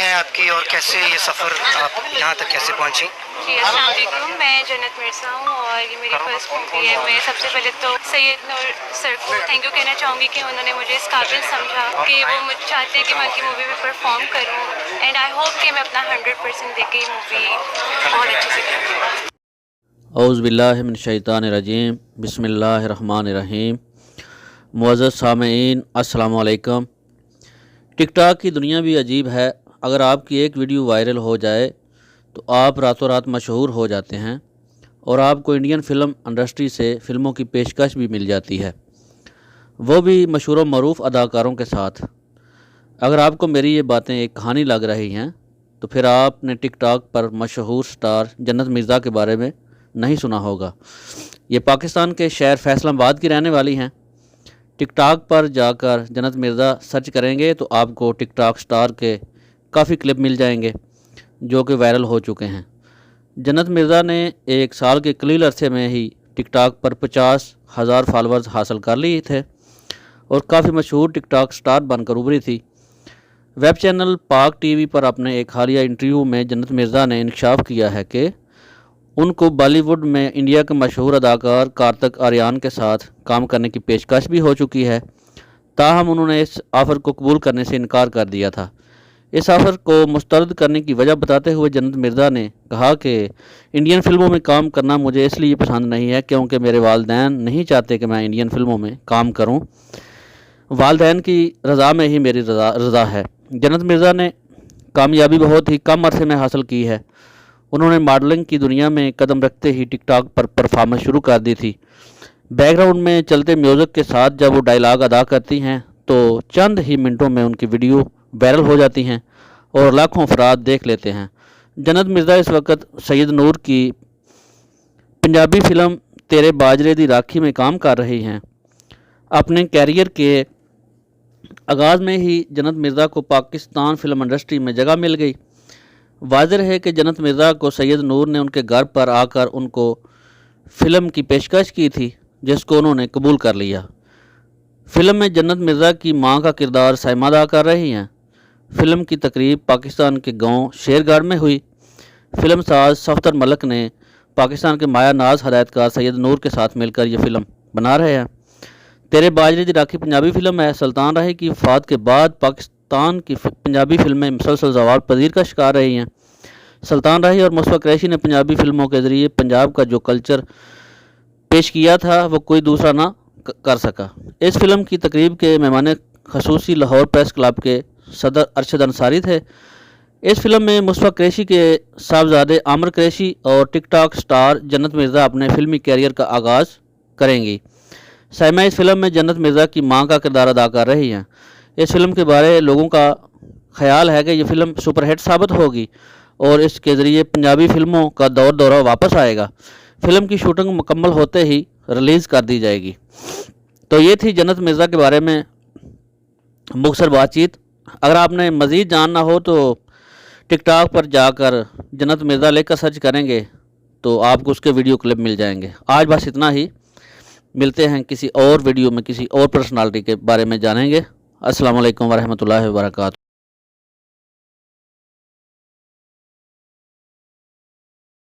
ہے آپ کی اور کیسے یہ سفر آپ یہاں تک کیسے پہنچی؟ جی السلام علیکم، میں جنت مرزا ہوں اور یہ میری فرسٹ مووی ہے۔ میں سب سے پہلے تو سید نور سر کو تھینک یو کہنا چاہوں گی کہ انہوں نے مجھے اس قابل سمجھا کہ وہ مجھے چاہتے ہیں کہ میں ان کی مووی میں پرفارم کروں، اینڈ آئی ہوپ کہ میں اپنا 100% دے کے یہ مووی بہت اچھے سے کروں۔ اعوذ باللہ من الشیطان الرجیم، بسم اللہ الرحمن الرحیم۔ معزز سامعین السلام علیکم۔ ٹک ٹاک کی دنیا بھی عجیب ہے۔ اگر آپ کی ایک ویڈیو وائرل ہو جائے تو آپ راتوں رات مشہور ہو جاتے ہیں اور آپ کو انڈین فلم انڈسٹری سے فلموں کی پیشکش بھی مل جاتی ہے، وہ بھی مشہور و معروف اداکاروں کے ساتھ۔ اگر آپ کو میری یہ باتیں ایک کہانی لگ رہی ہیں تو پھر آپ نے ٹک ٹاک پر مشہور سٹار جنت مرزا کے بارے میں نہیں سنا ہوگا۔ یہ پاکستان کے شہر فیصل آباد کی رہنے والی ہیں۔ ٹک ٹاک پر جا کر جنت مرزا سرچ کریں گے تو آپ کو ٹک ٹاک سٹار کے کافی کلپ مل جائیں گے جو کہ وائرل ہو چکے ہیں۔ جنت مرزا نے ایک سال کے قلیل عرصے میں ہی ٹک ٹاک پر 50,000 فالورز حاصل کر لیے تھے اور کافی مشہور ٹک ٹاک سٹار بن کر ابھری تھی۔ ویب چینل پاک ٹی وی پر اپنے ایک حالیہ انٹرویو میں جنت مرزا نے انکشاف کیا ہے کہ ان کو بالی ووڈ میں انڈیا کے مشہور اداکار کارتک آریان کے ساتھ کام کرنے کی پیشکش بھی ہو چکی ہے، تاہم انہوں نے اس آفر کو قبول کرنے سے انکار کر دیا تھا۔ اس آفر کو مسترد کرنے کی وجہ بتاتے ہوئے جنت مرزا نے کہا کہ انڈین فلموں میں کام کرنا مجھے اس لیے پسند نہیں ہے کیونکہ میرے والدین نہیں چاہتے کہ میں انڈین فلموں میں کام کروں، والدین کی رضا میں ہی میری رضا ہے۔ جنت مرزا نے کامیابی بہت ہی کم عرصے میں حاصل کی ہے۔ انہوں نے ماڈلنگ کی دنیا میں قدم رکھتے ہی ٹک ٹاک پر پرفارمنس شروع کر دی تھی۔ بیک گراؤنڈ میں چلتے میوزک کے ساتھ جب وہ ڈائلاگ ادا کرتی ہیں تو چند ہی منٹوں میں ان کی ویڈیو وائرل ہو جاتی ہیں اور لاکھوں افراد دیکھ لیتے ہیں۔ جنت مرزا اس وقت سید نور کی پنجابی فلم تیرے باجرے دی راکھی میں کام کر رہی ہیں۔ اپنے کیریئر کے آغاز میں ہی جنت مرزا کو پاکستان فلم انڈسٹری میں جگہ مل گئی۔ واضح ہے کہ جنت مرزا کو سید نور نے ان کے گھر پر آ کر ان کو فلم کی پیشکش کی تھی جس کو انہوں نے قبول کر لیا۔ فلم میں جنت مرزا کی ماں کا کردار سائمہ ادا کر رہی ہیں۔ فلم کی تقریب پاکستان کے گاؤں شیر گڑھ میں ہوئی۔ فلم ساز صفدر ملک نے پاکستان کے مایا ناز ہدایتکار سید نور کے ساتھ مل کر یہ فلم بنا رہے ہیں۔ تیرے باجرے دی راکھی پنجابی فلم ہے۔ سلطان راہی کی وفات کے بعد پاکستان کی پنجابی فلمیں مسلسل زوال پذیر کا شکار رہی ہیں۔ سلطان راہی اور مصطفیٰ قریشی نے پنجابی فلموں کے ذریعے پنجاب کا جو کلچر پیش کیا تھا وہ کوئی دوسرا نہ کر سکا۔ اس فلم کی تقریب کے مہمان خصوصی لاہور پریس کلب کے صدر ارشد انصاری تھے۔ اس فلم میں مصطفیٰ قریشی کے صاحبزادے عامر قریشی اور ٹک ٹاک سٹار جنت مرزا اپنے فلمی کیریئر کا آغاز کریں گی۔ سائمہ اس فلم میں جنت مرزا کی ماں کا کردار ادا کر رہی ہیں۔ اس فلم کے بارے لوگوں کا خیال ہے کہ یہ فلم سپر ہٹ ثابت ہوگی اور اس کے ذریعے پنجابی فلموں کا دورہ واپس آئے گا۔ فلم کی شوٹنگ مکمل ہوتے ہی ریلیز کر دی جائے گی۔ تو یہ تھی جنت مرزا کے بارے میں مختصر بات چیت۔ اگر آپ نے مزید جاننا ہو تو ٹک ٹاک پر جا کر جنت مرزا لے کر سرچ کریں گے تو آپ کو اس کے ویڈیو کلپ مل جائیں گے۔ آج بس اتنا ہی، ملتے ہیں کسی اور ویڈیو میں کسی اور پرسنالٹی کے بارے میں جانیں گے۔ السلام علیکم ورحمۃ اللہ وبرکاتہ۔